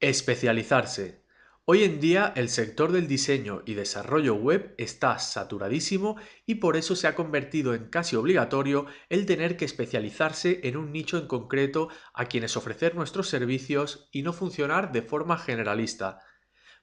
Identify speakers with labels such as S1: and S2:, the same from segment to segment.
S1: Especializarse. Hoy en día el sector del diseño y desarrollo web está saturadísimo y por eso se ha convertido en casi obligatorio el tener que especializarse en un nicho en concreto a quienes ofrecer nuestros servicios y no funcionar de forma generalista.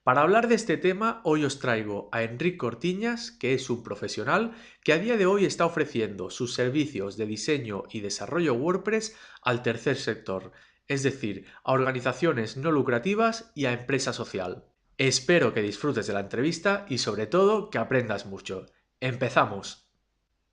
S1: Para hablar de este tema, hoy os traigo a Enric Cortiñas, que es un profesional que a día de hoy está ofreciendo sus servicios de diseño y desarrollo WordPress al tercer sector, es decir, a organizaciones no lucrativas y a empresa social. Espero que disfrutes de la entrevista y sobre todo que aprendas mucho. ¡Empezamos!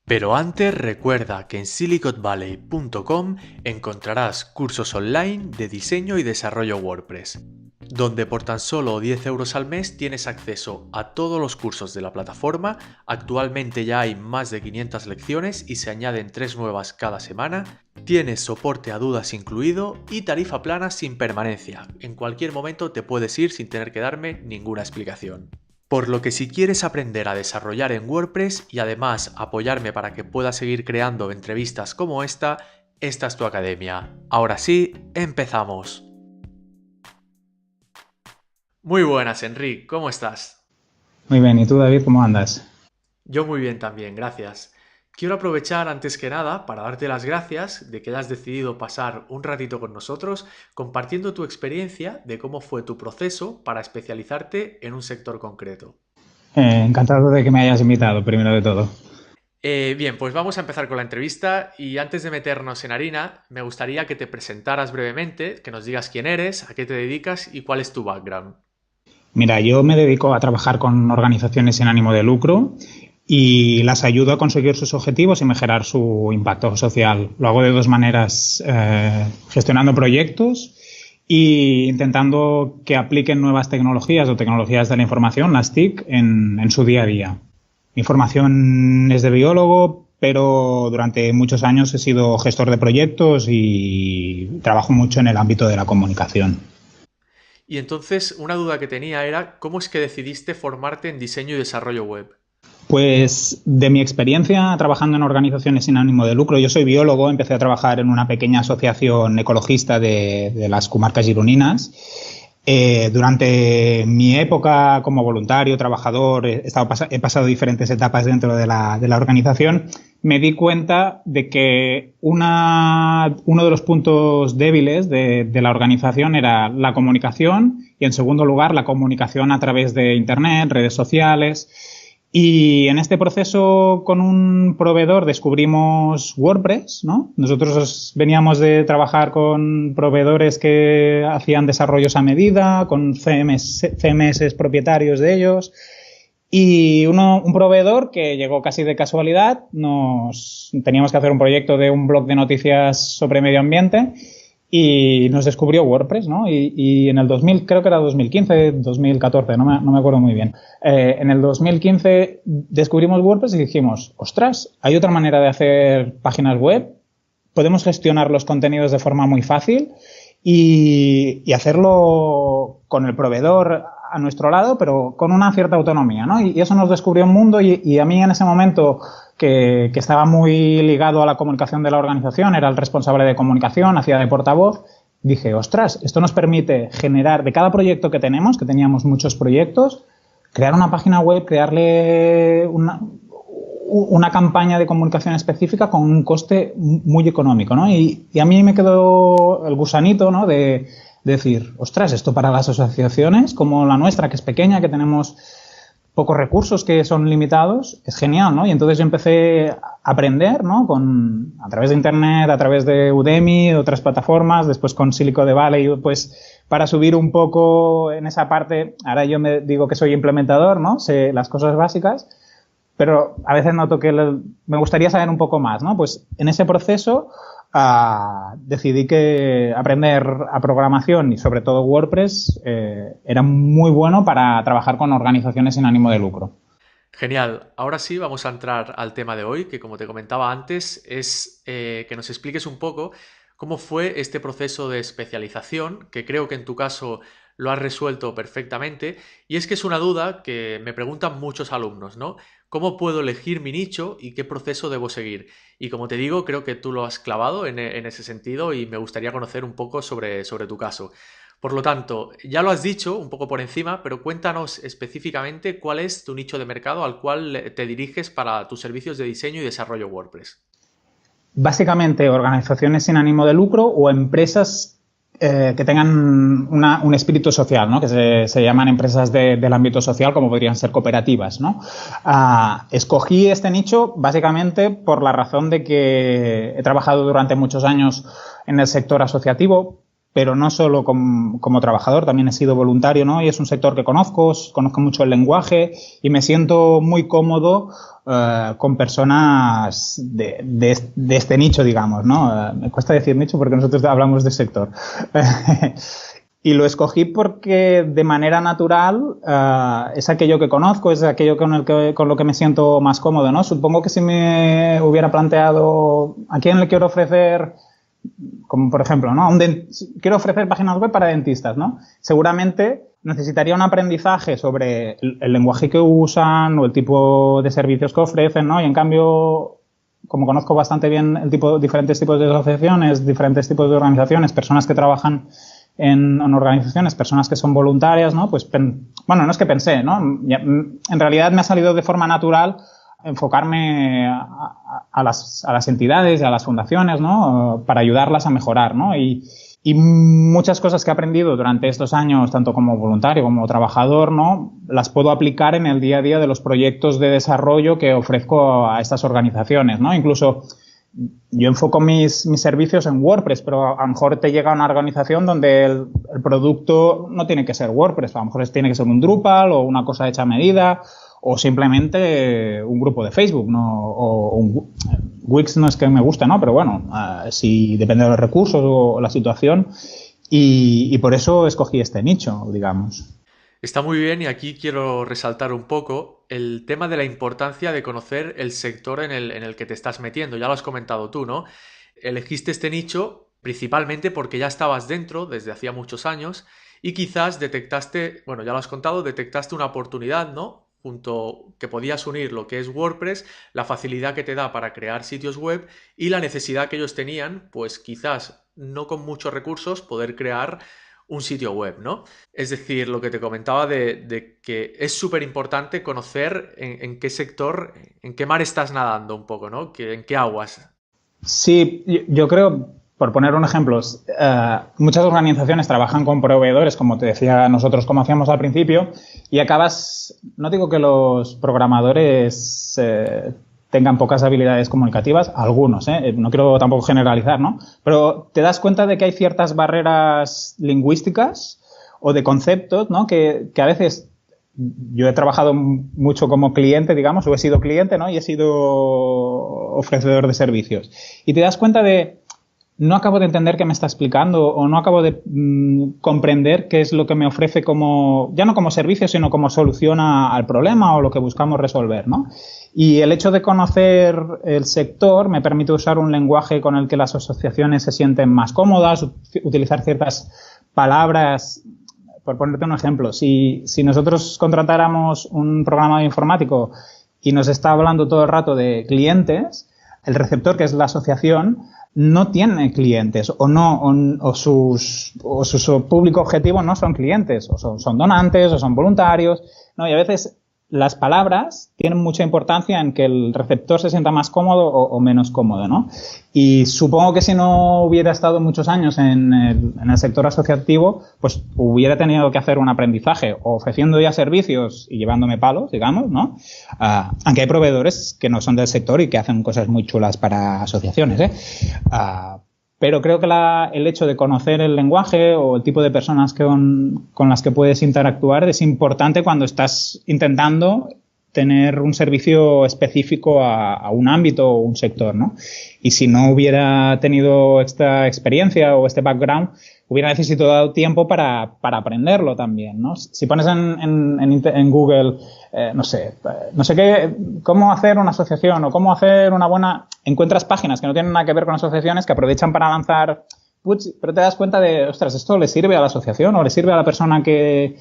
S1: Pero antes recuerda que en siliconvalley.com encontrarás cursos online de diseño y desarrollo WordPress, donde por tan solo 10 euros al mes tienes acceso a todos los cursos de la plataforma. Actualmente ya hay más de 500 lecciones y se añaden 3 nuevas cada semana. Tienes soporte a dudas incluido y tarifa plana sin permanencia. En cualquier momento te puedes ir sin tener que darme ninguna explicación. Por lo que si quieres aprender a desarrollar en WordPress y además apoyarme para que pueda seguir creando entrevistas como esta es tu academia. Ahora sí, empezamos. Muy buenas, Enric, ¿cómo estás?
S2: Muy bien, ¿y tú, David, cómo andas?
S1: Yo muy bien también, gracias. Quiero aprovechar antes que nada para darte las gracias de que hayas decidido pasar un ratito con nosotros compartiendo tu experiencia de cómo fue tu proceso para especializarte en un sector concreto.
S2: Encantado de que me hayas invitado, primero de todo.
S1: Bien, pues vamos a empezar con la entrevista y antes de meternos en harina, me gustaría que te presentaras brevemente, que nos digas quién eres, a qué te dedicas y cuál es tu background.
S2: Mira, yo me dedico a trabajar con organizaciones sin ánimo de lucro y las ayudo a conseguir sus objetivos y mejorar su impacto social. Lo hago de dos maneras, gestionando proyectos e intentando que apliquen nuevas tecnologías o tecnologías de la información, las TIC, en su día a día. Mi formación es de biólogo, pero durante muchos años he sido gestor de proyectos y trabajo mucho en el ámbito de la comunicación.
S1: Y entonces, una duda que tenía era, ¿cómo es que decidiste formarte en diseño y desarrollo web?
S2: Pues de mi experiencia trabajando en organizaciones sin ánimo de lucro, yo soy biólogo, empecé a trabajar en una pequeña asociación ecologista de las comarcas gironines. Durante mi época como voluntario, trabajador, he pasado diferentes etapas dentro de la organización. Me di cuenta de que uno de los puntos débiles de la organización era la comunicación y, en segundo lugar, la comunicación a través de Internet, redes sociales. Y en este proceso con un proveedor descubrimos WordPress, ¿no? Nosotros veníamos de trabajar con proveedores que hacían desarrollos a medida, con CMS propietarios de ellos. Y un proveedor que llegó casi de casualidad, teníamos que hacer un proyecto de un blog de noticias sobre medio ambiente y nos descubrió WordPress, ¿no? Y en el 2000, creo que era 2015, 2014, no me acuerdo muy bien. En el 2015 descubrimos WordPress y dijimos, ostras, hay otra manera de hacer páginas web, podemos gestionar los contenidos de forma muy fácil y hacerlo con el proveedor a nuestro lado, pero con una cierta autonomía, ¿no? Y eso nos descubrió un mundo y a mí en ese momento que estaba muy ligado a la comunicación de la organización, era el responsable de comunicación, hacía de portavoz, dije, ostras, esto nos permite generar de cada proyecto que tenemos, que teníamos muchos proyectos, crear una página web, crearle una campaña de comunicación específica con un coste muy económico, ¿no? Y a mí me quedó el gusanito, ¿no? De decir, ostras, esto para las asociaciones como la nuestra, que es pequeña, que tenemos pocos recursos, que son limitados, es genial, ¿no? Y entonces yo empecé a aprender, ¿no? A través de Internet, a través de Udemy, otras plataformas, después con Silicon Valley, pues para subir un poco en esa parte. Ahora yo me digo que soy implementador, ¿no? Sé las cosas básicas, pero a veces noto que me gustaría saber un poco más, ¿no? Pues en ese proceso decidí que aprender a programación y sobre todo WordPress era muy bueno para trabajar con organizaciones sin ánimo de lucro.
S1: Genial. Ahora sí, vamos a entrar al tema de hoy, que como te comentaba antes, es que nos expliques un poco cómo fue este proceso de especialización, que creo que en tu caso lo has resuelto perfectamente, y es que es una duda que me preguntan muchos alumnos, ¿no? ¿Cómo puedo elegir mi nicho y qué proceso debo seguir? Y como te digo, creo que tú lo has clavado en ese sentido y me gustaría conocer un poco sobre tu caso. Por lo tanto, ya lo has dicho un poco por encima, pero cuéntanos específicamente cuál es tu nicho de mercado al cual te diriges para tus servicios de diseño y desarrollo WordPress.
S2: Básicamente, organizaciones sin ánimo de lucro o empresas que tengan un espíritu social, ¿no? Que se llaman empresas del ámbito social, como podrían ser cooperativas, ¿no? Escogí este nicho básicamente por la razón de que he trabajado durante muchos años en el sector asociativo, pero no solo como trabajador, también he sido voluntario, ¿no? Y es un sector que conozco mucho el lenguaje y me siento muy cómodo con personas de este nicho, digamos, ¿no? Me cuesta decir nicho porque nosotros hablamos de sector. Y lo escogí porque de manera natural es aquello que conozco, es aquello con lo que me siento más cómodo, ¿no? Supongo que si me hubiera planteado a quién le quiero ofrecer, como por ejemplo, ¿no? Quiero ofrecer páginas web para dentistas, ¿no? Seguramente necesitaría un aprendizaje sobre el lenguaje que usan o el tipo de servicios que ofrecen, ¿no? Y en cambio, como conozco bastante bien diferentes tipos de asociaciones, diferentes tipos de organizaciones, personas que trabajan en organizaciones, personas que son voluntarias, ¿no? Pues, bueno, no es que pensé, ¿no? En realidad me ha salido de forma natural enfocarme a las entidades y a las fundaciones, ¿no? Para ayudarlas a mejorar, ¿no? Y muchas cosas que he aprendido durante estos años, tanto como voluntario como trabajador, ¿no? Las puedo aplicar en el día a día de los proyectos de desarrollo que ofrezco a estas organizaciones, ¿no? Incluso yo enfoco mis servicios en WordPress, pero a lo mejor te llega a una organización donde el producto no tiene que ser WordPress, a lo mejor tiene que ser un Drupal o una cosa hecha a medida, o simplemente un grupo de Facebook, ¿no? O un Wix no es que me guste, ¿no? Pero bueno, si depende de los recursos o la situación, y por eso escogí este nicho, digamos.
S1: Está muy bien y aquí quiero resaltar un poco el tema de la importancia de conocer el sector en el que te estás metiendo. Ya lo has comentado tú, ¿no? Elegiste este nicho principalmente porque ya estabas dentro desde hacía muchos años y quizás detectaste, bueno, ya lo has contado, detectaste una oportunidad, ¿no? Junto que podías unir lo que es WordPress, la facilidad que te da para crear sitios web y la necesidad que ellos tenían, pues quizás no con muchos recursos, poder crear un sitio web, ¿no? Es decir, lo que te comentaba de que es súper importante conocer en qué sector, en qué mar estás nadando un poco, ¿no? En qué aguas.
S2: Sí, yo creo, por poner un ejemplo, muchas organizaciones trabajan con proveedores, como te decía nosotros, como hacíamos al principio, y acabas, no digo que los programadores tengan pocas habilidades comunicativas, algunos, no quiero tampoco generalizar, ¿no? Pero te das cuenta de que hay ciertas barreras lingüísticas o de conceptos, ¿no? Que a veces yo he trabajado mucho como cliente, digamos, o he sido cliente, ¿no? Y he sido ofrecedor de servicios. Y te das cuenta de, no acabo de entender qué me está explicando o no acabo de comprender qué es lo que me ofrece como, ya no como servicio, sino como solución al problema o lo que buscamos resolver, ¿no? Y el hecho de conocer el sector me permite usar un lenguaje con el que las asociaciones se sienten más cómodas, utilizar ciertas palabras. Por ponerte un ejemplo, si nosotros contratáramos un programador informático y nos está hablando todo el rato de clientes, el receptor, que es la asociación, no tiene clientes o su público objetivo no son clientes, o son donantes o son voluntarios, ¿no? Y a veces las palabras tienen mucha importancia en que el receptor se sienta más cómodo o menos cómodo, ¿no? Y supongo que si no hubiera estado muchos años en el sector asociativo, pues hubiera tenido que hacer un aprendizaje ofreciendo ya servicios y llevándome palos, digamos, ¿no? Aunque hay proveedores que no son del sector y que hacen cosas muy chulas para asociaciones, pero creo que el hecho de conocer el lenguaje o el tipo de personas con las que puedes interactuar es importante cuando estás intentando tener un servicio específico a un ámbito o un sector, ¿no? Y si no hubiera tenido esta experiencia o este background, hubiera necesitado tiempo para aprenderlo también, ¿no? Si pones en Google, no sé qué, cómo hacer una asociación o cómo hacer una buena, encuentras páginas que no tienen nada que ver con asociaciones que aprovechan para lanzar pero te das cuenta de, ostras, esto le sirve a la asociación o le sirve a la persona que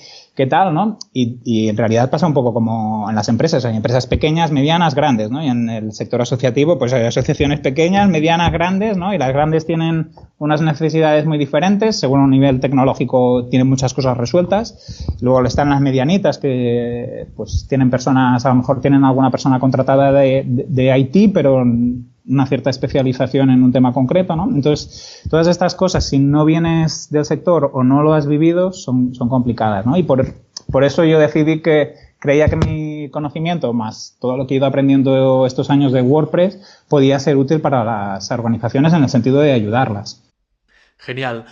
S2: tal, ¿no? Y en realidad pasa un poco como en las empresas. Hay empresas pequeñas, medianas, grandes, ¿no? Y en el sector asociativo, pues hay asociaciones pequeñas, medianas, grandes, ¿no? Y las grandes tienen unas necesidades muy diferentes, según un nivel tecnológico tienen muchas cosas resueltas. Luego están las medianitas que, pues, tienen personas, a lo mejor tienen alguna persona contratada de IT, pero una cierta especialización en un tema concreto, ¿no? Entonces, todas estas cosas, si no vienes del sector o no lo has vivido, son complicadas, ¿no? Y por eso yo decidí que creía que mi conocimiento, más todo lo que he ido aprendiendo estos años de WordPress, podía ser útil para las organizaciones en el sentido de ayudarlas.
S1: Genial.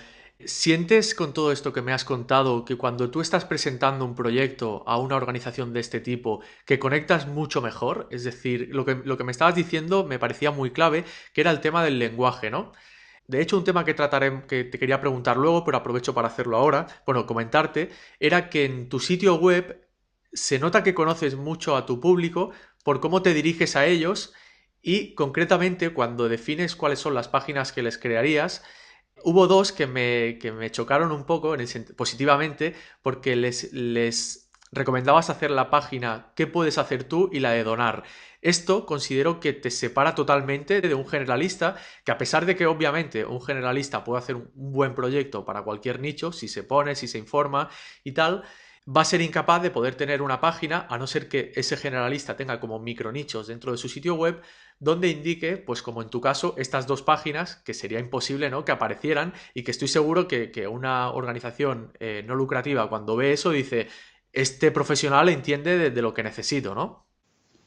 S1: ¿Sientes con todo esto que me has contado que cuando tú estás presentando un proyecto a una organización de este tipo, que conectas mucho mejor? Es decir, lo que me estabas diciendo me parecía muy clave, que era el tema del lenguaje, ¿no? De hecho, un tema que trataré, que te quería preguntar luego, pero aprovecho para hacerlo ahora, bueno, comentarte, era que en tu sitio web se nota que conoces mucho a tu público por cómo te diriges a ellos y concretamente cuando defines cuáles son las páginas que les crearías. Hubo dos que me chocaron un poco positivamente porque les recomendabas hacer la página ¿Qué puedes hacer tú? Y la de donar. Esto considero que te separa totalmente de un generalista, que a pesar de que obviamente un generalista puede hacer un buen proyecto para cualquier nicho, si se pone, si se informa y tal, va a ser incapaz de poder tener una página, a no ser que ese generalista tenga como micronichos dentro de su sitio web, donde indique, pues como en tu caso, estas dos páginas, que sería imposible, ¿no?, que aparecieran y que estoy seguro que una organización no lucrativa cuando ve eso dice, este profesional entiende de lo que necesito, ¿no?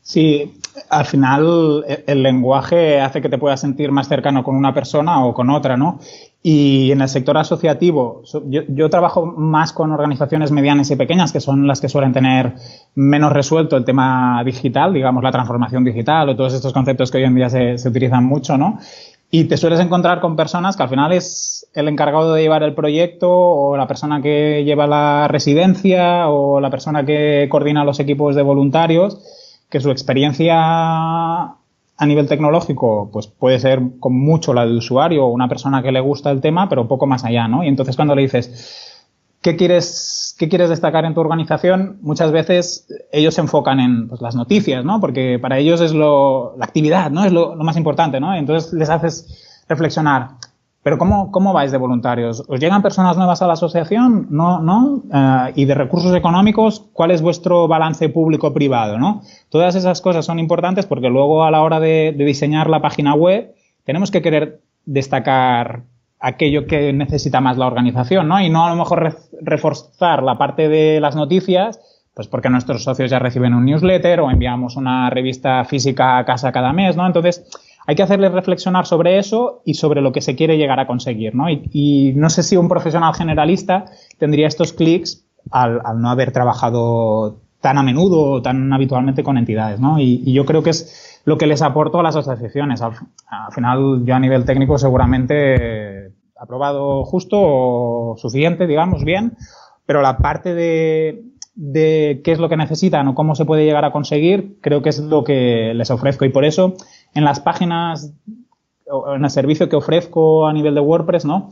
S2: Sí, al final el lenguaje hace que te puedas sentir más cercano con una persona o con otra, ¿no? Y en el sector asociativo, yo trabajo más con organizaciones medianas y pequeñas, que son las que suelen tener menos resuelto el tema digital, digamos, la transformación digital o todos estos conceptos que hoy en día se utilizan mucho, ¿no? Y te sueles encontrar con personas que al final es el encargado de llevar el proyecto o la persona que lleva la residencia o la persona que coordina los equipos de voluntarios, que su experiencia a nivel tecnológico pues puede ser con mucho la de usuario o una persona que le gusta el tema, pero poco más allá, ¿no? Y entonces cuando le dices, ¿qué quieres destacar en tu organización? Muchas veces ellos se enfocan en, pues, las noticias, ¿no? Porque para ellos es la actividad, ¿no? Es lo más importante, ¿no? Entonces les haces reflexionar. Pero ¿cómo vais de voluntarios? ¿Os llegan personas nuevas a la asociación? ¿No? Y de recursos económicos, ¿cuál es vuestro balance público-privado? ¿No? Todas esas cosas son importantes porque luego a la hora de diseñar la página web tenemos que querer destacar aquello que necesita más la organización, ¿no? Y no a lo mejor reforzar la parte de las noticias, pues porque nuestros socios ya reciben un newsletter o enviamos una revista física a casa cada mes, ¿no? Entonces, hay que hacerles reflexionar sobre eso y sobre lo que se quiere llegar a conseguir, ¿no? Y no sé si un profesional generalista tendría estos clics al no haber trabajado tan a menudo o tan habitualmente con entidades, ¿no? Y yo creo que es lo que les aporto a las asociaciones. Al final, yo a nivel técnico seguramente aprobado justo o suficiente, digamos, bien, pero la parte de qué es lo que necesitan o cómo se puede llegar a conseguir, creo que es lo que les ofrezco. Y por eso, en las páginas o en el servicio que ofrezco a nivel de WordPress, ¿no?,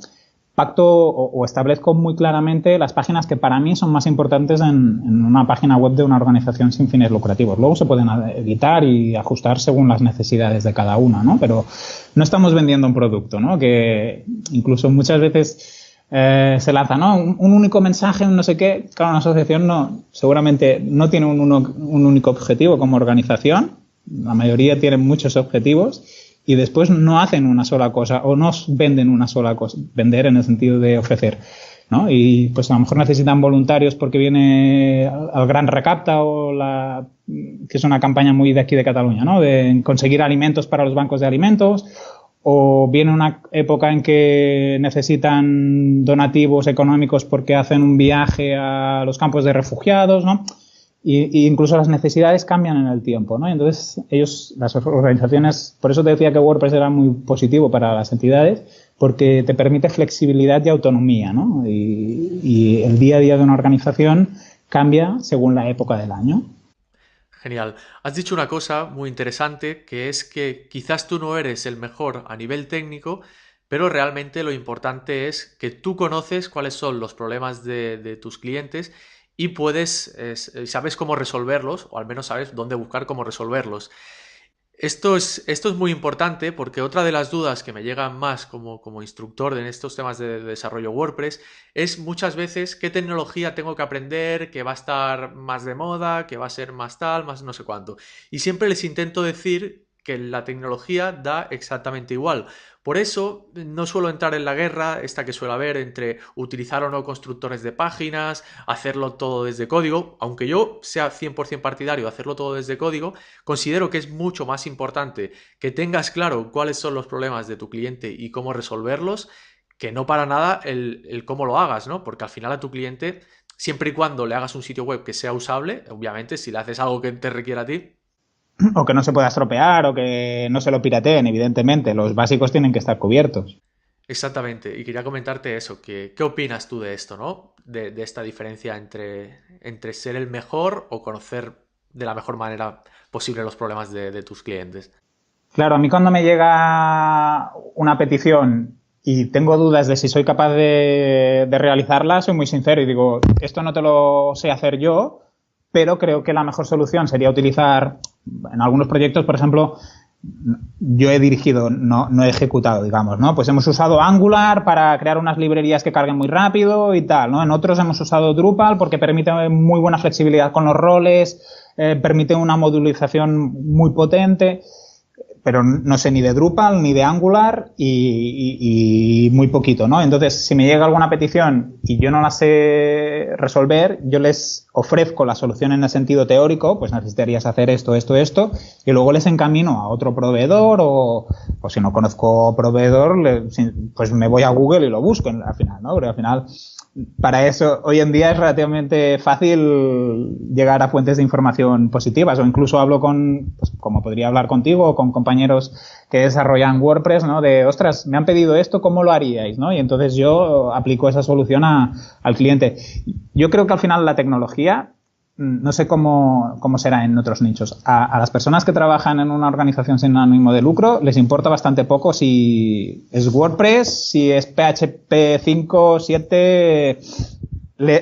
S2: pacto o establezco muy claramente las páginas que para mí son más importantes en una página web de una organización sin fines lucrativos. Luego se pueden editar y ajustar según las necesidades de cada una, ¿no? Pero no estamos vendiendo un producto, ¿no? Que incluso muchas veces se lanza, ¿no?, un único mensaje, un no sé qué. Claro, una asociación seguramente no tiene un único objetivo como organización. La mayoría tienen muchos objetivos y después no hacen una sola cosa o no venden una sola cosa. Vender en el sentido de ofrecer, ¿no? Y pues a lo mejor necesitan voluntarios porque viene al Gran Recapta que es una campaña muy de aquí de Cataluña, ¿no?, de conseguir alimentos para los bancos de alimentos. O viene una época en que necesitan donativos económicos porque hacen un viaje a los campos de refugiados, ¿no? Y incluso las necesidades cambian en el tiempo, ¿no? Y entonces las organizaciones, por eso te decía que WordPress era muy positivo para las entidades, porque te permite flexibilidad y autonomía, ¿no? Y el día a día de una organización cambia según la época del año.
S1: Genial. Has dicho una cosa muy interesante, que es que quizás tú no eres el mejor a nivel técnico, pero realmente lo importante es que tú conoces cuáles son los problemas de tus clientes y sabes cómo resolverlos, o al menos sabes dónde buscar cómo resolverlos. Esto es muy importante porque otra de las dudas que me llegan más como instructor en estos temas de desarrollo WordPress es muchas veces qué tecnología tengo que aprender, que va a estar más de moda, que va a ser más tal, más no sé cuánto. Y siempre les intento decir que la tecnología da exactamente igual. Por eso no suelo entrar en la guerra, esta que suele haber entre utilizar o no constructores de páginas, hacerlo todo desde código, aunque yo sea 100% partidario de hacerlo todo desde código. Considero que es mucho más importante que tengas claro cuáles son los problemas de tu cliente y cómo resolverlos, que no para nada el cómo lo hagas, ¿no? Porque al final a tu cliente, siempre y cuando le hagas un sitio web que sea usable, obviamente si le haces algo que te requiera a ti.
S2: O que no se pueda estropear o que no se lo pirateen, evidentemente. Los básicos tienen que estar cubiertos.
S1: Exactamente, y quería comentarte eso, ¿qué opinas tú de esto, ¿no? De esta diferencia entre ser el mejor o conocer de la mejor manera posible los problemas de tus clientes.
S2: Claro, a mí cuando me llega una petición y tengo dudas de si soy capaz de realizarla, soy muy sincero y digo, esto no te lo sé hacer yo, pero creo que la mejor solución sería utilizar, en algunos proyectos, por ejemplo, yo he dirigido, no he ejecutado, digamos, ¿no? Pues hemos usado Angular para crear unas librerías que carguen muy rápido y tal, ¿no? En otros hemos usado Drupal porque permite muy buena flexibilidad con los roles, permite una modulización muy potente, pero no sé ni de Drupal ni de Angular y muy poquito, ¿no? Entonces, si me llega alguna petición y yo no la sé resolver, yo les ofrezco la solución en el sentido teórico, pues necesitarías hacer esto, esto, esto, y luego les encamino a otro proveedor o si no conozco proveedor, pues me voy a Google y lo busco al final, ¿no? Porque al final, para eso, hoy en día es relativamente fácil llegar a fuentes de información positivas o incluso hablo pues, como podría hablar contigo o con compañeros que desarrollan WordPress, ¿no? De, ostras, me han pedido esto, ¿cómo lo haríais? ¿No? Y entonces yo aplico esa solución al cliente. Yo creo que al final la tecnología, no sé cómo será en otros nichos. A las personas que trabajan en una organización sin ánimo de lucro les importa bastante poco si es WordPress, si es PHP 5, 7,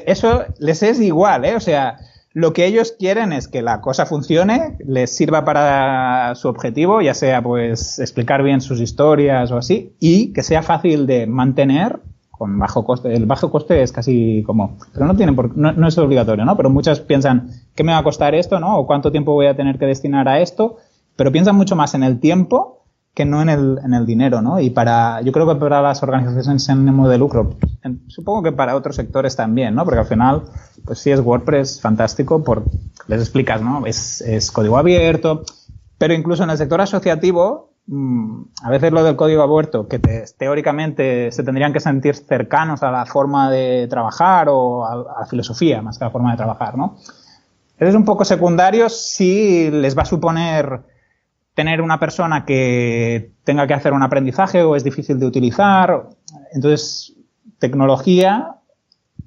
S2: eso les es igual, ¿eh? O sea, lo que ellos quieren es que la cosa funcione, les sirva para su objetivo, ya sea pues explicar bien sus historias o así, y que sea fácil de mantener con bajo coste. El bajo coste es casi como, pero no es obligatorio, ¿no? Pero muchas piensan, ¿qué me va a costar esto, no? O cuánto tiempo voy a tener que destinar a esto, pero piensan mucho más en el tiempo que no en el dinero, ¿no? Y yo creo que para las organizaciones sin ánimo de lucro, supongo que para otros sectores también, ¿no? Porque al final, pues sí es WordPress fantástico, les explicas, ¿no? Es código abierto, pero incluso en el sector asociativo, a veces lo del código abierto, que teóricamente se tendrían que sentir cercanos a la forma de trabajar o a la filosofía más que a la forma de trabajar, ¿no? Es un poco secundario si les va a suponer tener una persona que tenga que hacer un aprendizaje o es difícil de utilizar. Entonces, tecnología,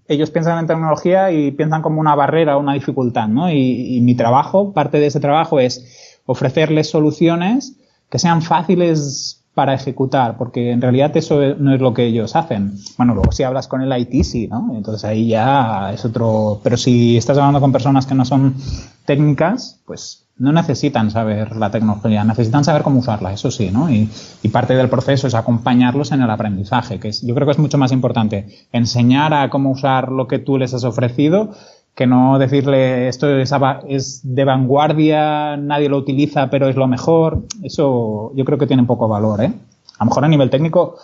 S2: ellos piensan en tecnología y piensan como una barrera o una dificultad, ¿no? Y mi trabajo, parte de ese trabajo es ofrecerles soluciones que sean fáciles para ejecutar, porque en realidad eso no es lo que ellos hacen. Bueno, luego si hablas con el IT, sí, ¿no? Entonces ahí ya es otro. Pero si estás hablando con personas que no son técnicas, pues no necesitan saber la tecnología, necesitan saber cómo usarla, eso sí, ¿no? Y parte del proceso es acompañarlos en el aprendizaje, yo creo que es mucho más importante enseñar a cómo usar lo que tú les has ofrecido que no decirle esto es de vanguardia, nadie lo utiliza, pero es lo mejor. Eso yo creo que tiene poco valor, ¿eh? A lo mejor a nivel técnico,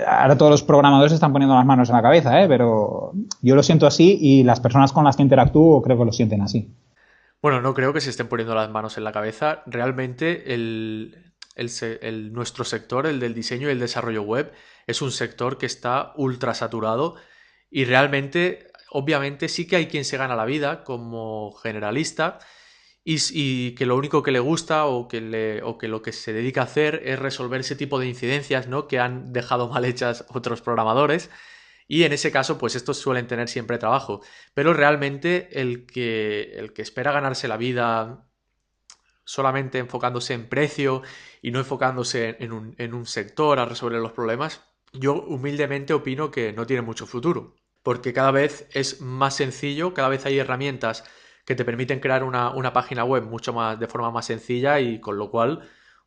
S2: ahora todos los programadores están poniendo las manos en la cabeza, ¿eh? Pero yo lo siento así y las personas con las que interactúo creo que lo sienten así.
S1: Bueno, no creo que se estén poniendo las manos en la cabeza. Realmente nuestro sector, el del diseño y el desarrollo web, es un sector que está ultra saturado y realmente, obviamente, sí que hay quien se gana la vida como generalista y que lo único que le gusta o que lo que se dedica a hacer es resolver ese tipo de incidencias, ¿no? Que han dejado mal hechas otros programadores. Y en ese caso, pues estos suelen tener siempre trabajo. Pero realmente el que espera ganarse la vida solamente enfocándose en precio y no enfocándose en un sector a resolver los problemas, yo humildemente opino que no tiene mucho futuro, porque cada vez es más sencillo, cada vez hay herramientas que te permiten crear una página web mucho más de forma más sencilla y con lo cual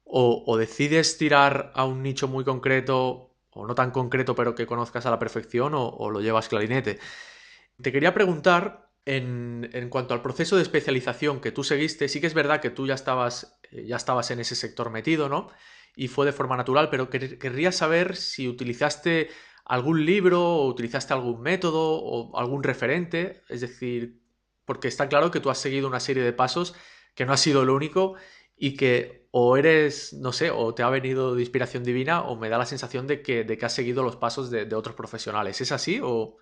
S1: o decides tirar a un nicho muy concreto o no tan concreto pero que conozcas a la perfección o lo llevas clarinete. Te quería preguntar en cuanto al proceso de especialización que tú seguiste, sí que es verdad que tú ya estabas en ese sector metido, ¿no? Y fue de forma natural, pero querría saber si utilizaste algún libro o utilizaste algún método o algún referente, es decir, porque está claro que tú has seguido una serie de pasos que no ha sido lo único y que o eres, no sé, o te ha venido de inspiración divina o me da la sensación de que has seguido los pasos de otros profesionales. ¿Es así o...?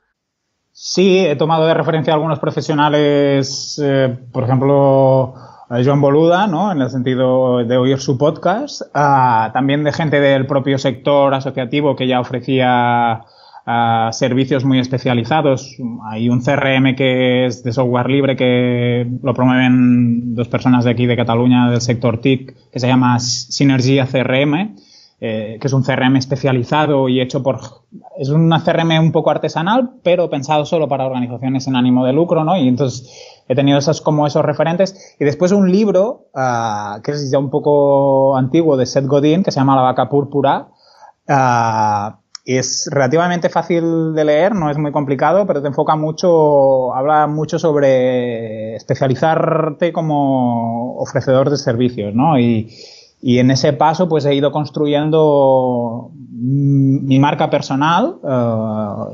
S2: Sí, he tomado de referencia a algunos profesionales, por ejemplo, a Joan Boluda, ¿no? En el sentido de oír su podcast, también de gente del propio sector asociativo que ya ofrecía servicios muy especializados. Hay un CRM que es de software libre que lo promueven dos personas de aquí de Cataluña del sector TIC que se llama Sinergia CRM. Que es un CRM especializado y hecho es una CRM un poco artesanal, pero pensado solo para organizaciones en ánimo de lucro, ¿no? Y entonces he tenido esos referentes. Y después un libro, que es ya un poco antiguo, de Seth Godin, que se llama La vaca púrpura. Es relativamente fácil de leer, no es muy complicado, pero te enfoca mucho, habla mucho sobre especializarte como ofrecedor de servicios, ¿no? Y en ese paso pues he ido construyendo mi marca personal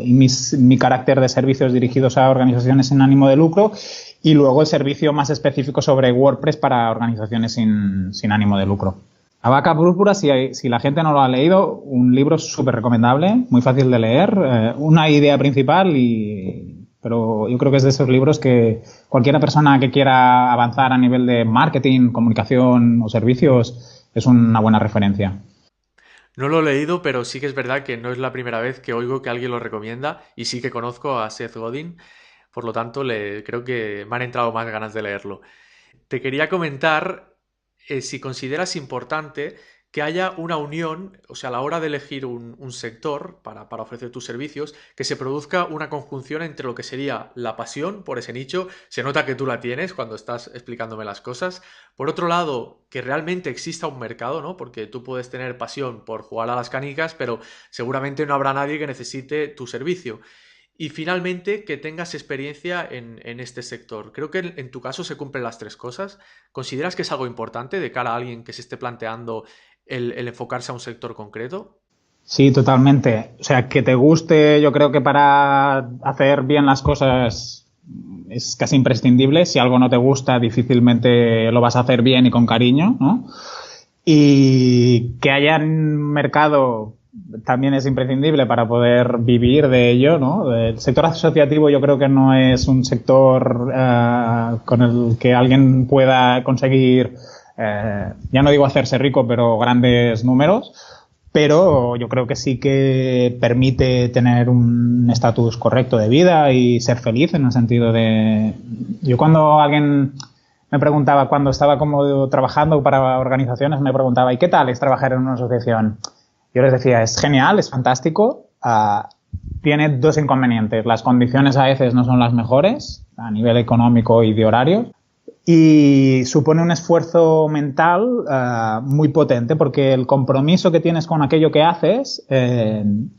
S2: y mi carácter de servicios dirigidos a organizaciones sin ánimo de lucro y luego el servicio más específico sobre WordPress para organizaciones sin ánimo de lucro. La vaca púrpura, si la gente no lo ha leído, un libro súper recomendable, muy fácil de leer, una idea principal pero yo creo que es de esos libros que cualquier persona que quiera avanzar a nivel de marketing, comunicación o servicios es una buena referencia.
S1: No lo he leído, pero sí que es verdad que no es la primera vez que oigo que alguien lo recomienda y sí que conozco a Seth Godin, por lo tanto creo que me han entrado más ganas de leerlo. Te quería comentar si consideras importante que haya una unión, o sea, a la hora de elegir un sector para ofrecer tus servicios, que se produzca una conjunción entre lo que sería la pasión por ese nicho, se nota que tú la tienes cuando estás explicándome las cosas. Por otro lado, que realmente exista un mercado, ¿no? Porque tú puedes tener pasión por jugar a las canicas, pero seguramente no habrá nadie que necesite tu servicio. Y finalmente, que tengas experiencia en este sector. Creo que en tu caso se cumplen las tres cosas. ¿Consideras que es algo importante de cara a alguien que se esté planteando el enfocarse a un sector concreto?
S2: Sí, totalmente. O sea, que te guste, yo creo que para hacer bien las cosas es casi imprescindible. Si algo no te gusta, difícilmente lo vas a hacer bien y con cariño, ¿no? Y que haya un mercado también es imprescindible para poder vivir de ello, ¿no? El sector asociativo yo creo que no es un sector con el que alguien pueda conseguir, ya no digo hacerse rico, pero grandes números, pero yo creo que sí que permite tener un estatus correcto de vida y ser feliz en el sentido de... Yo cuando alguien me preguntaba, cuando estaba como trabajando para organizaciones, me preguntaba, ¿y qué tal es trabajar en una asociación? Yo les decía, es genial, es fantástico, tiene dos inconvenientes. Las condiciones a veces no son las mejores a nivel económico y de horario y supone un esfuerzo mental muy potente porque el compromiso que tienes con aquello que haces,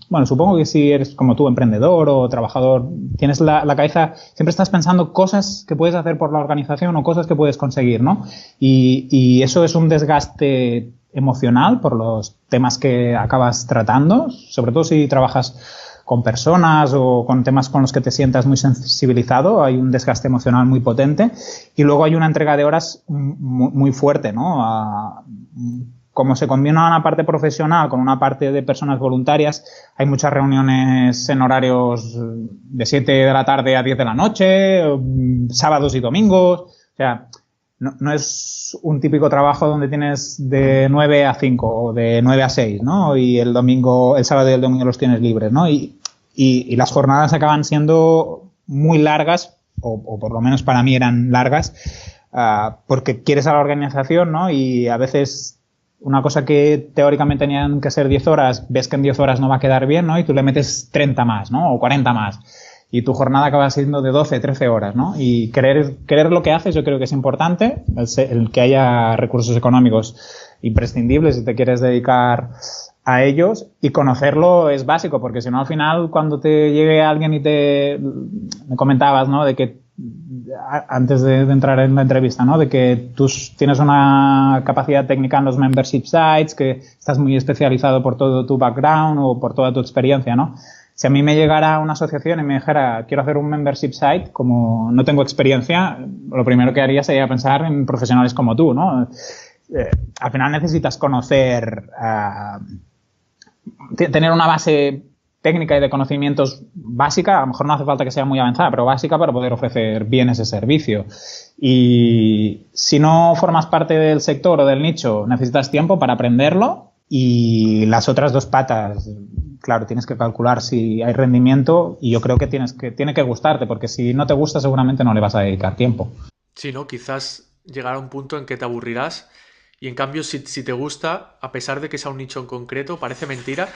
S2: bueno, supongo que si eres como tú, emprendedor o trabajador, tienes la cabeza, siempre estás pensando cosas que puedes hacer por la organización o cosas que puedes conseguir, ¿no? Y eso es un desgaste emocional por los temas que acabas tratando, sobre todo si trabajas con personas o con temas con los que te sientas muy sensibilizado, hay un desgaste emocional muy potente y luego hay una entrega de horas muy fuerte, ¿no? Como se combina una parte profesional con una parte de personas voluntarias, hay muchas reuniones en horarios de 7 de la tarde a 10 de la noche, sábados y domingos, o sea, no es un típico trabajo donde tienes de 9 a 5 o de 9 a 6, ¿no? Y el sábado y el domingo los tienes libres, ¿no? Y las jornadas acaban siendo muy largas, o por lo menos para mí eran largas, porque quieres a la organización, ¿no? Y a veces una cosa que teóricamente tenían que ser 10 horas, ves que en 10 horas no va a quedar bien, ¿no? Y tú le metes 30 más, ¿no? O 40 más. Y tu jornada acaba siendo de 12, 13 horas, ¿no? Y querer lo que haces yo creo que es importante, el que haya recursos económicos imprescindibles si te quieres dedicar a ellos, y conocerlo es básico, porque si no al final cuando te llegue alguien y me comentabas, ¿no? De que antes de entrar en la entrevista, ¿no? De que tú tienes una capacidad técnica en los membership sites, que estás muy especializado por todo tu background o por toda tu experiencia, ¿no? Si a mí me llegara una asociación y me dijera quiero hacer un membership site, como no tengo experiencia, lo primero que haría sería pensar en profesionales como tú, ¿no? Al final necesitas conocer, tener una base técnica y de conocimientos básica, a lo mejor no hace falta que sea muy avanzada, pero básica para poder ofrecer bien ese servicio. Y si no formas parte del sector o del nicho, necesitas tiempo para aprenderlo, y las otras dos patas, claro, tienes que calcular si hay rendimiento, y yo creo que tiene que gustarte, porque si no te gusta seguramente no le vas a dedicar tiempo.
S1: Sí, ¿no? Quizás llegar a un punto en que te aburrirás y en cambio si te gusta, a pesar de que sea un nicho en concreto, parece mentira,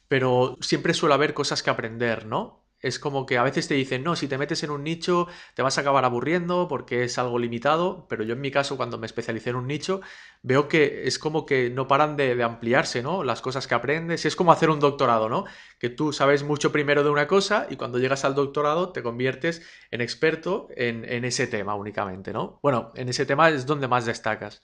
S1: pero siempre suele haber cosas que aprender, ¿no? Es como que a veces te dicen, no, si te metes en un nicho te vas a acabar aburriendo porque es algo limitado, pero yo en mi caso cuando me especialicé en un nicho veo que es como que no paran de ampliarse, ¿no? Las cosas que aprendes, es como hacer un doctorado, ¿no? Que tú sabes mucho primero de una cosa y cuando llegas al doctorado te conviertes en experto en ese tema únicamente, ¿no? Bueno, en ese tema es donde más destacas.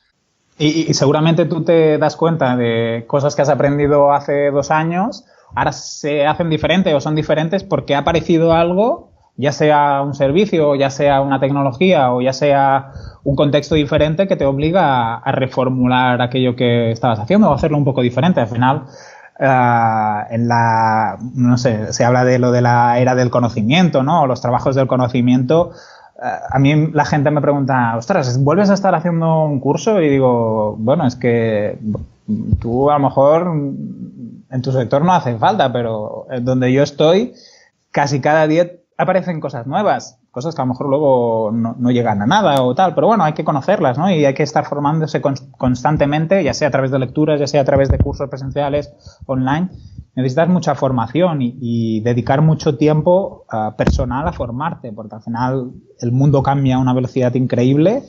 S2: Y seguramente tú te das cuenta de cosas que has aprendido hace 2 años, ahora se hacen diferentes o son diferentes porque ha aparecido algo, ya sea un servicio, ya sea una tecnología o ya sea un contexto diferente que te obliga a reformular aquello que estabas haciendo o hacerlo un poco diferente. Al final, no sé, se habla de lo de la era del conocimiento, ¿no? O los trabajos del conocimiento. A mí la gente me pregunta, ostras, ¿vuelves a estar haciendo un curso? Y digo, bueno, es que tú a lo mejor en tu sector no hace falta, pero en donde yo estoy, casi cada día aparecen cosas nuevas, cosas que a lo mejor luego no llegan a nada o tal, pero bueno, hay que conocerlas, ¿no? Y hay que estar formándose constantemente, ya sea a través de lecturas, ya sea a través de cursos presenciales, online. Necesitas mucha formación y dedicar mucho tiempo personal a formarte, porque al final el mundo cambia a una velocidad increíble,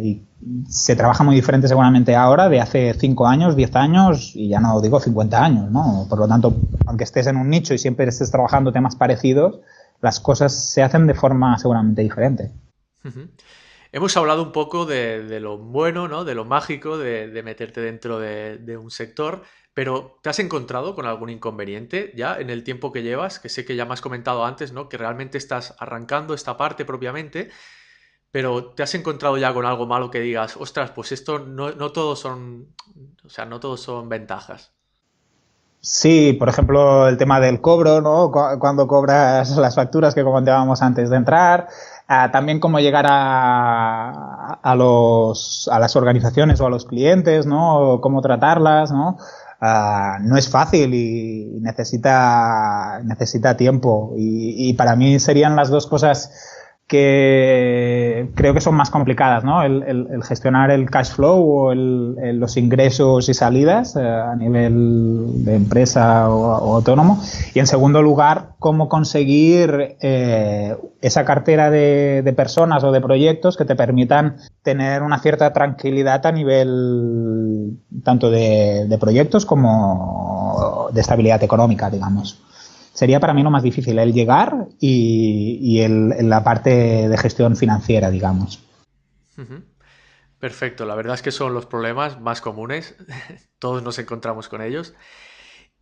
S2: y se trabaja muy diferente seguramente ahora de hace 5 años, 10 años y ya no digo 50 años, ¿no? Por lo tanto, aunque estés en un nicho y siempre estés trabajando temas parecidos, las cosas se hacen de forma seguramente diferente.
S1: Ujú. Hemos hablado un poco de lo bueno, ¿no? De lo mágico de meterte dentro de un sector, pero ¿te has encontrado con algún inconveniente ya en el tiempo que llevas? Que sé que ya me has comentado antes, ¿no? Que realmente estás arrancando esta parte propiamente, pero ¿te has encontrado ya con algo malo que digas, ostras, pues esto no todos son, o sea, no todos son ventajas?
S2: Sí, por ejemplo, el tema del cobro, ¿no? Cuando cobras las facturas que comentábamos antes de entrar. También cómo llegar a las organizaciones o a los clientes, ¿no? Cómo tratarlas, ¿no? No es fácil y necesita tiempo. Y para mí serían las dos cosas que creo que son más complicadas, ¿no? El gestionar el cash flow o los ingresos y salidas a nivel de empresa o autónomo. Y en segundo lugar, cómo conseguir esa cartera de personas o de proyectos que te permitan tener una cierta tranquilidad a nivel tanto de proyectos como de estabilidad económica, digamos. Sería para mí lo más difícil, el llegar y la parte de gestión financiera, digamos.
S1: Ujú. Perfecto, la verdad es que son los problemas más comunes, todos nos encontramos con ellos.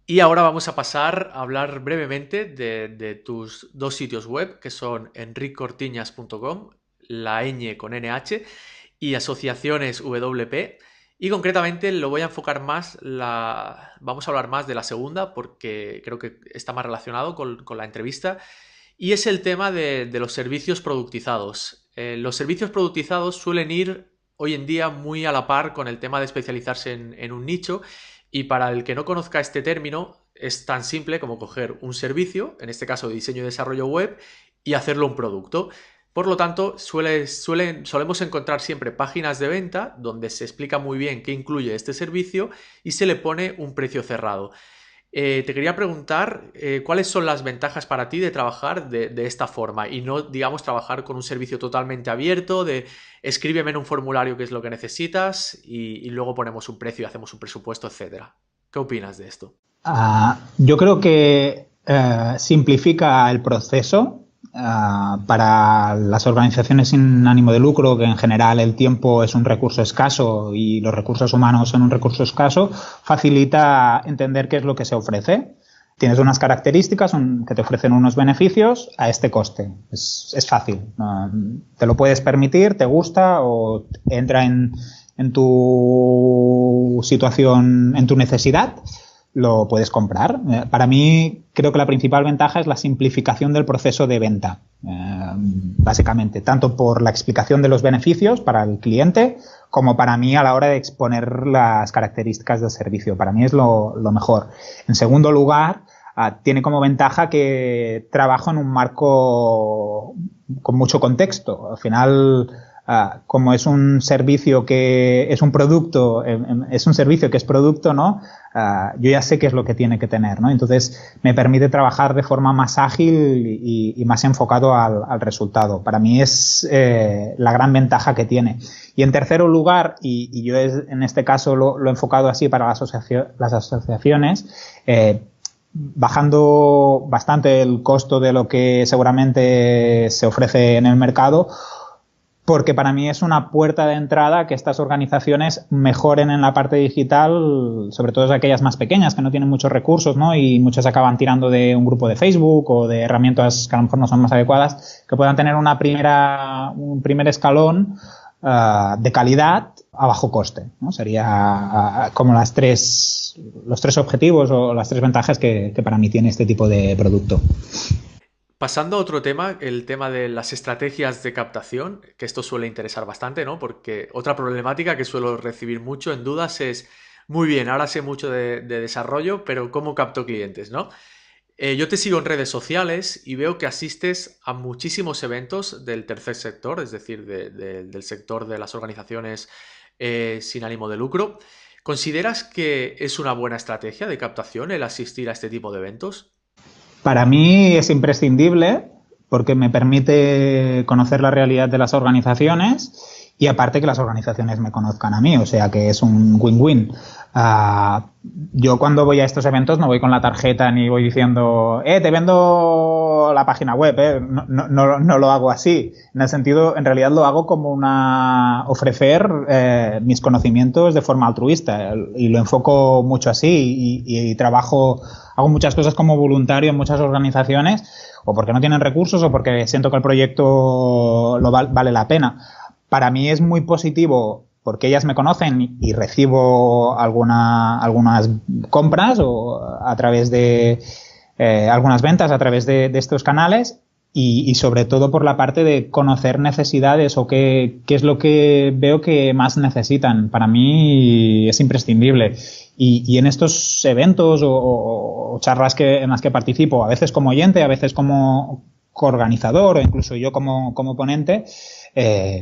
S1: Y ahora vamos a pasar a hablar brevemente de tus dos sitios web, que son enriccortiñas.com, la ñ con NH, y Asociaciones WP. Y concretamente lo voy a enfocar más, vamos a hablar más de la segunda, porque creo que está más relacionado con la entrevista, y es el tema de los servicios productizados. Los servicios productizados suelen ir hoy en día muy a la par con el tema de especializarse en un nicho, y para el que no conozca este término es tan simple como coger un servicio, en este caso de diseño y desarrollo web, y hacerlo un producto. Por lo tanto, solemos encontrar siempre páginas de venta donde se explica muy bien qué incluye este servicio y se le pone un precio cerrado. Te quería preguntar cuáles son las ventajas para ti de trabajar de esta forma y no, digamos, trabajar con un servicio totalmente abierto de escríbeme en un formulario qué es lo que necesitas y luego ponemos un precio y hacemos un presupuesto, etcétera. ¿Qué opinas de esto?
S2: Yo creo que simplifica el proceso para las organizaciones sin ánimo de lucro, que en general el tiempo es un recurso escaso y los recursos humanos son un recurso escaso, facilita entender qué es lo que se ofrece. Tienes unas características que te ofrecen unos beneficios a este coste. Es fácil. Te lo puedes permitir, te gusta o entra en tu situación, en tu necesidad, lo puedes comprar. Para mí, creo que la principal ventaja es la simplificación del proceso de venta, básicamente, tanto por la explicación de los beneficios para el cliente, como para mí a la hora de exponer las características del servicio. Para mí es lo mejor. En segundo lugar, tiene como ventaja que trabajo en un marco con mucho contexto. Al final, como es un servicio que es un producto, es un servicio que es producto, ¿no? Yo ya sé qué es lo que tiene que tener, ¿no? Entonces, me permite trabajar de forma más ágil y más enfocado al resultado. Para mí es la gran ventaja que tiene. Y en tercer lugar, y yo en este caso lo he enfocado así para las asociaciones, bajando bastante el costo de lo que seguramente se ofrece en el mercado, porque para mí es una puerta de entrada que estas organizaciones mejoren en la parte digital, sobre todo aquellas más pequeñas que no tienen muchos recursos, ¿no? Y muchas acaban tirando de un grupo de Facebook o de herramientas que a lo mejor no son más adecuadas, que puedan tener un primer escalón de calidad a bajo coste, ¿no? Sería como los tres objetivos o las tres ventajas que para mí tiene este tipo de producto.
S1: Pasando a otro tema, el tema de las estrategias de captación, que esto suele interesar bastante, ¿no? Porque otra problemática que suelo recibir mucho en dudas es, muy bien, ahora sé mucho de desarrollo, pero ¿cómo capto clientes, no? Yo te sigo en redes sociales y veo que asistes a muchísimos eventos del tercer sector, es decir, del sector de las organizaciones sin ánimo de lucro. ¿Consideras que es una buena estrategia de captación el asistir a este tipo de eventos?
S2: Para mí es imprescindible porque me permite conocer la realidad de las organizaciones y aparte que las organizaciones me conozcan a mí, o sea que es un win-win. Yo cuando voy a estos eventos no voy con la tarjeta ni voy diciendo, te vendo la página web, no lo hago así. En el sentido, en realidad lo hago como ofrecer mis conocimientos de forma altruista y lo enfoco mucho así y hago muchas cosas como voluntario en muchas organizaciones o porque no tienen recursos o porque siento que el proyecto vale la pena. Para mí es muy positivo porque ellas me conocen y recibo algunas compras o a través de algunas ventas a través de estos canales y sobre todo por la parte de conocer necesidades o qué es lo que veo que más necesitan. Para mí es imprescindible. Y en estos eventos o charlas en las que participo, a veces como oyente, a veces como coorganizador o incluso yo como ponente,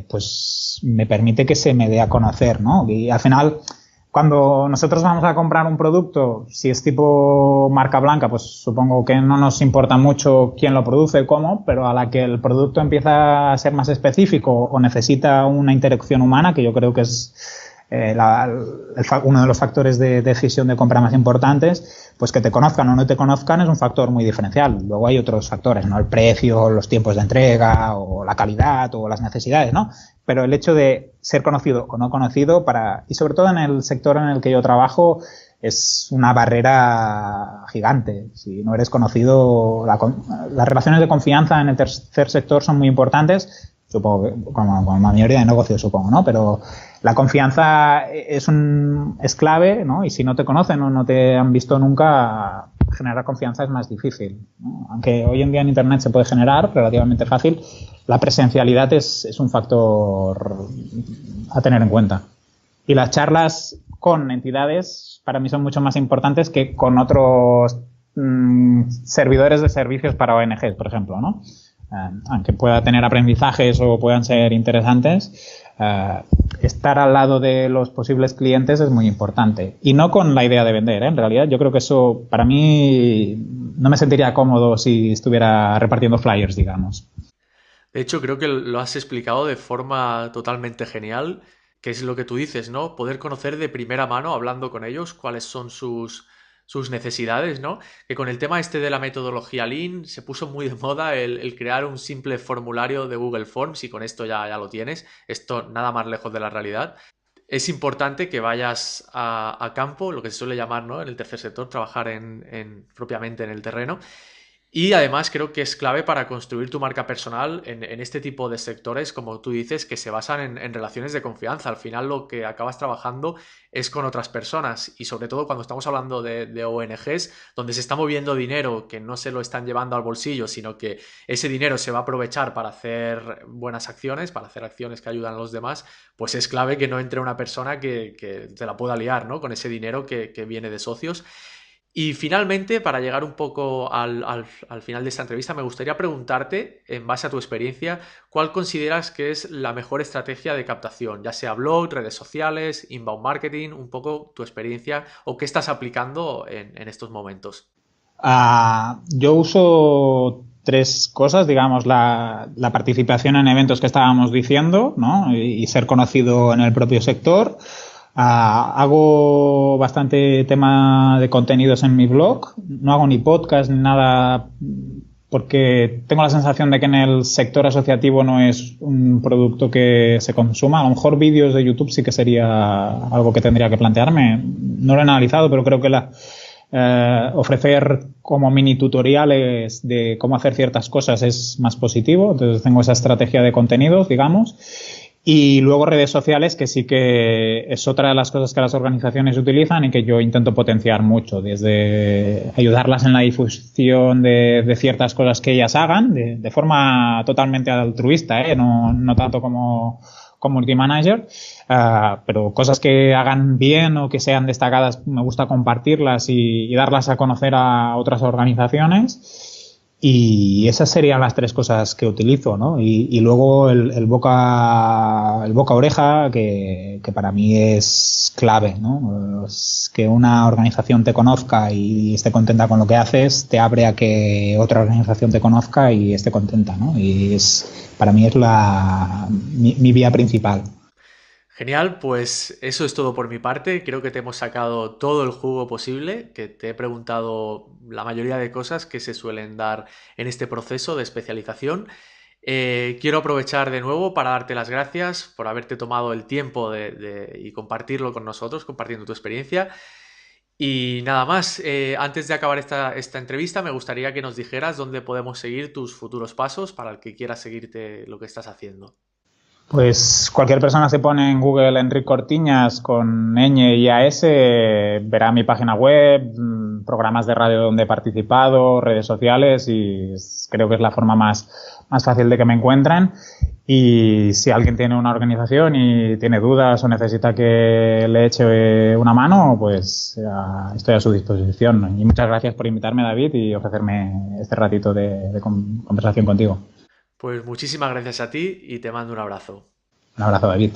S2: pues me permite que se me dé a conocer, ¿no? Y al final, cuando nosotros vamos a comprar un producto, si es tipo marca blanca, pues supongo que no nos importa mucho quién lo produce, cómo, pero a la que el producto empieza a ser más específico o necesita una interacción humana, que yo creo que es uno de los factores de decisión de compra más importantes, pues que te conozcan o no te conozcan es un factor muy diferencial. Luego hay otros factores, ¿no? El precio, los tiempos de entrega o la calidad o las necesidades, ¿no? Pero el hecho de ser conocido o no conocido y sobre todo en el sector en el que yo trabajo es una barrera gigante. Si no eres conocido, las relaciones de confianza en el tercer sector son muy importantes, supongo que como la mayoría de negocios, supongo, ¿no? Pero la confianza es clave, ¿no? Y si no te conocen o no te han visto nunca, generar confianza es más difícil, ¿no? Aunque hoy en día en Internet se puede generar relativamente fácil, la presencialidad es un factor a tener en cuenta. Y las charlas con entidades para mí son mucho más importantes que con otros servidores de servicios para ONGs, por ejemplo, ¿no? aunque pueda tener aprendizajes o puedan ser interesantes, estar al lado de los posibles clientes es muy importante. Y no con la idea de vender, ¿eh? En realidad yo creo que eso, para mí, no me sentiría cómodo si estuviera repartiendo flyers, digamos.
S1: De hecho, creo que lo has explicado de forma totalmente genial, que es lo que tú dices, ¿no? Poder conocer de primera mano, hablando con ellos, cuáles son sus necesidades, ¿no? Que con el tema este de la metodología Lean se puso muy de moda el crear un simple formulario de Google Forms y con esto ya lo tienes. Esto nada más lejos de la realidad. Es importante que vayas a campo, lo que se suele llamar, ¿no? En el tercer sector, trabajar propiamente en el terreno. Y además creo que es clave para construir tu marca personal en este tipo de sectores, como tú dices, que se basan en relaciones de confianza. Al final lo que acabas trabajando es con otras personas y sobre todo cuando estamos hablando de ONGs, donde se está moviendo dinero que no se lo están llevando al bolsillo, sino que ese dinero se va a aprovechar para hacer buenas acciones, para hacer acciones que ayudan a los demás, pues es clave que no entre una persona que te la pueda liar, ¿no? Con ese dinero que viene de socios. Y finalmente, para llegar un poco al final de esta entrevista, me gustaría preguntarte, en base a tu experiencia, ¿cuál consideras que es la mejor estrategia de captación? Ya sea blog, redes sociales, inbound marketing, un poco tu experiencia o qué estás aplicando en estos momentos.
S2: Yo uso tres cosas, digamos, la participación en eventos que estábamos diciendo, ¿no? Y ser conocido en el propio sector. Hago bastante tema de contenidos en mi blog. No hago ni podcast ni nada porque tengo la sensación de que en el sector asociativo no es un producto que se consuma. A lo mejor vídeos de YouTube sí que sería algo que tendría que plantearme. No lo he analizado, pero creo que ofrecer como mini tutoriales de cómo hacer ciertas cosas es más positivo. Entonces tengo esa estrategia de contenidos, digamos. Y luego redes sociales, que sí que es otra de las cosas que las organizaciones utilizan y que yo intento potenciar mucho, desde ayudarlas en la difusión de ciertas cosas que ellas hagan, de forma totalmente altruista, no tanto como community manager, pero cosas que hagan bien o que sean destacadas, me gusta compartirlas y darlas a conocer a otras organizaciones. Y esas serían las tres cosas que utilizo, ¿no? Y luego el boca a oreja, que para mí es clave, ¿no? Es que una organización te conozca y esté contenta con lo que haces, te abre a que otra organización te conozca y esté contenta, ¿no? Para mí es mi vía principal.
S1: Genial, pues eso es todo por mi parte. Creo que te hemos sacado todo el jugo posible, que te he preguntado la mayoría de cosas que se suelen dar en este proceso de especialización. Quiero aprovechar de nuevo para darte las gracias por haberte tomado el tiempo y compartirlo con nosotros, compartiendo tu experiencia. Y nada más, antes de acabar esta entrevista, me gustaría que nos dijeras dónde podemos seguir tus futuros pasos para el que quiera seguirte lo que estás haciendo.
S2: Pues cualquier persona se pone en Google Enric Cortiñas con ñ y AS, verá mi página web, programas de radio donde he participado, redes sociales y creo que es la forma más fácil de que me encuentren. Y si alguien tiene una organización y tiene dudas o necesita que le eche una mano, pues estoy a su disposición. Y muchas gracias por invitarme, David, y ofrecerme este ratito de conversación contigo.
S1: Pues muchísimas gracias a ti y te mando un abrazo.
S2: Un abrazo, David.